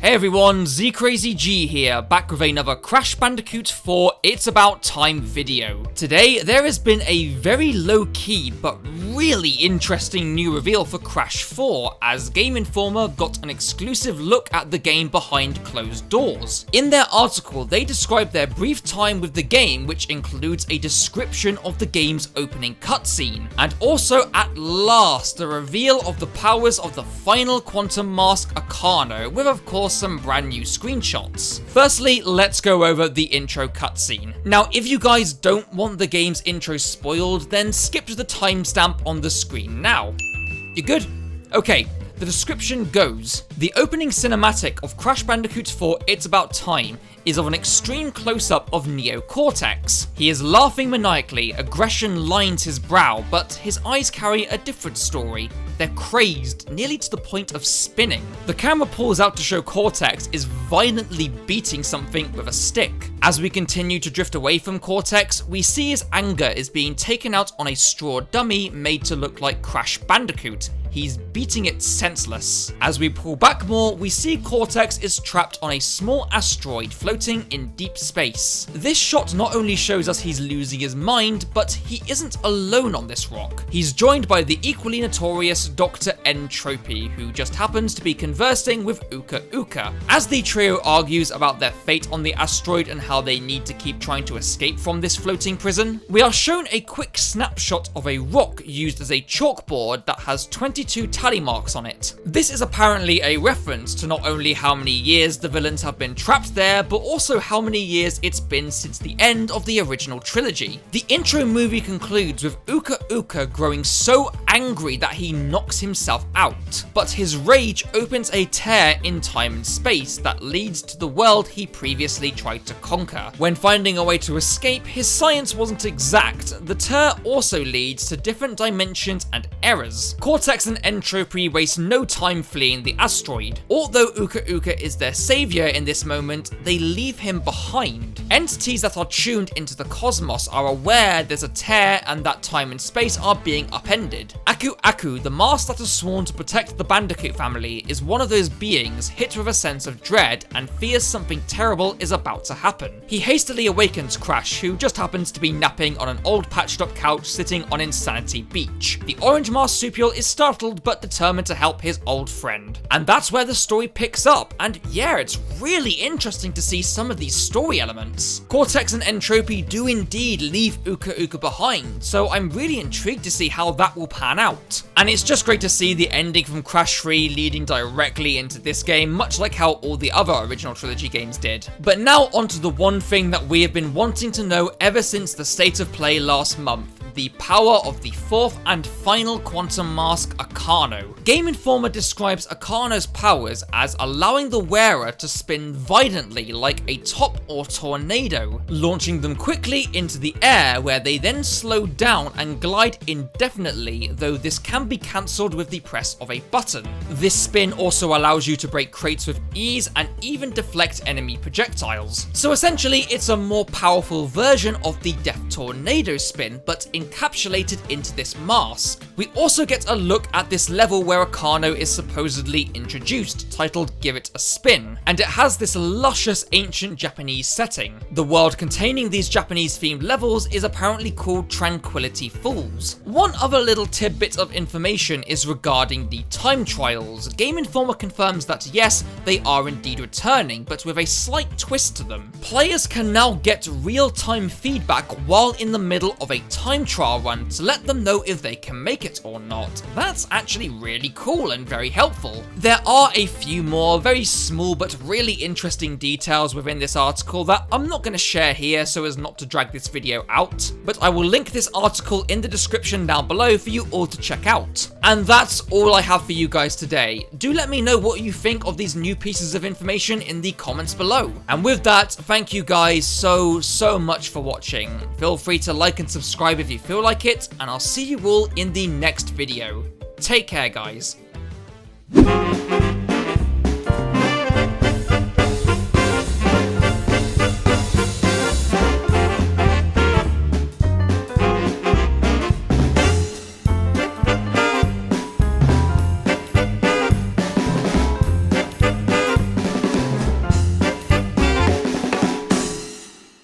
Hey everyone, ZCrazyG here, back with another Crash Bandicoot 4 It's About Time video. Today, there has been a very low-key but really interesting new reveal for Crash 4, as Game Informer got an exclusive look at the game behind closed doors. In their article, they described their brief time with the game, which includes a description of the game's opening cutscene, and also at last, the reveal of the powers of the Final Quantum Mask Akano, with of course some brand new screenshots. Firstly, let's go over the intro cutscene. Now, if you guys don't want the game's intro spoiled, then skip to the timestamp on the screen now. You good? Okay. The description goes, the opening cinematic of Crash Bandicoot 4 It's About Time is of an extreme close-up of Neo Cortex. He is laughing maniacally, aggression lines his brow, but his eyes carry a different story. They're crazed, nearly to the point of spinning. The camera pulls out to show Cortex is violently beating something with a stick. As we continue to drift away from Cortex, we see his anger is being taken out on a straw dummy made to look like Crash Bandicoot. He's beating it senseless. As we pull back more, we see Cortex is trapped on a small asteroid floating in deep space. This shot not only shows us he's losing his mind, but he isn't alone on this rock. He's joined by the equally notorious Dr. Entropy, who just happens to be conversing with Uka Uka. As the trio argues about their fate on the asteroid and how they need to keep trying to escape from this floating prison, we are shown a quick snapshot of a rock used as a chalkboard that has 22 tally marks on it. This is apparently a reference to not only how many years the villains have been trapped there, but also how many years it's been since the end of the original trilogy. The intro movie concludes with Uka Uka growing so angry that he knocks himself out, but his rage opens a tear in time and space that leads to the world he previously tried to conquer. When finding a way to escape, his science wasn't exact. The tear also leads to different dimensions and errors. Cortex and Entropy waste no time fleeing the asteroid. Although Uka Uka is their savior in this moment, they leave him behind. Entities that are tuned into the cosmos are aware there's a tear and that time and space are being upended. Aku Aku, the mask that is sworn to protect the Bandicoot family, is one of those beings hit with a sense of dread and fears something terrible is about to happen. He hastily awakens Crash, who just happens to be napping on an old patched up couch sitting on Insanity Beach. The orange marsupial is startled but determined to help his old friend. And that's where the story picks up, and yeah, it's really interesting to see some of these story elements. Cortex and Entropy do indeed leave Uka Uka behind, so I'm really intrigued to see how that will pan out. And it's just great to see the ending from Crash 3 leading directly into this game, much like how all the other original trilogy games did. But now onto the one thing that we have been wanting to know ever since the State of Play last month. The power of the fourth and final Quantum Mask Akano. Game Informer describes Akano's powers as allowing the wearer to spin violently like a top or tornado, launching them quickly into the air where they then slow down and glide indefinitely, though this can be cancelled with the press of a button. This spin also allows you to break crates with ease and even deflect enemy projectiles. So essentially, it's a more powerful version of the Death Tornado spin, but encapsulated into this mask. We also get a look at this level where Akano is supposedly introduced, titled Give It a Spin, and it has this luscious ancient Japanese setting. The world containing these Japanese themed levels is apparently called Tranquility Falls. One other little tidbit of information is regarding the time trials. Game Informer confirms that yes, they are indeed returning, but with a slight twist to them. Players can now get real-time feedback while in the middle of a time trial run to let them know if they can make it or not. That's actually really cool and very helpful. There are a few more very small but really interesting details within this article that I'm not going to share here so as not to drag this video out, but I will link this article in the description down below for you all to check out. And that's all I have for you guys today. Do let me know what you think of these new pieces of information in the comments below. And with that, thank you guys so much for watching. Feel free to like and subscribe if you feel like it, and I'll see you all in the next video. Take care, guys.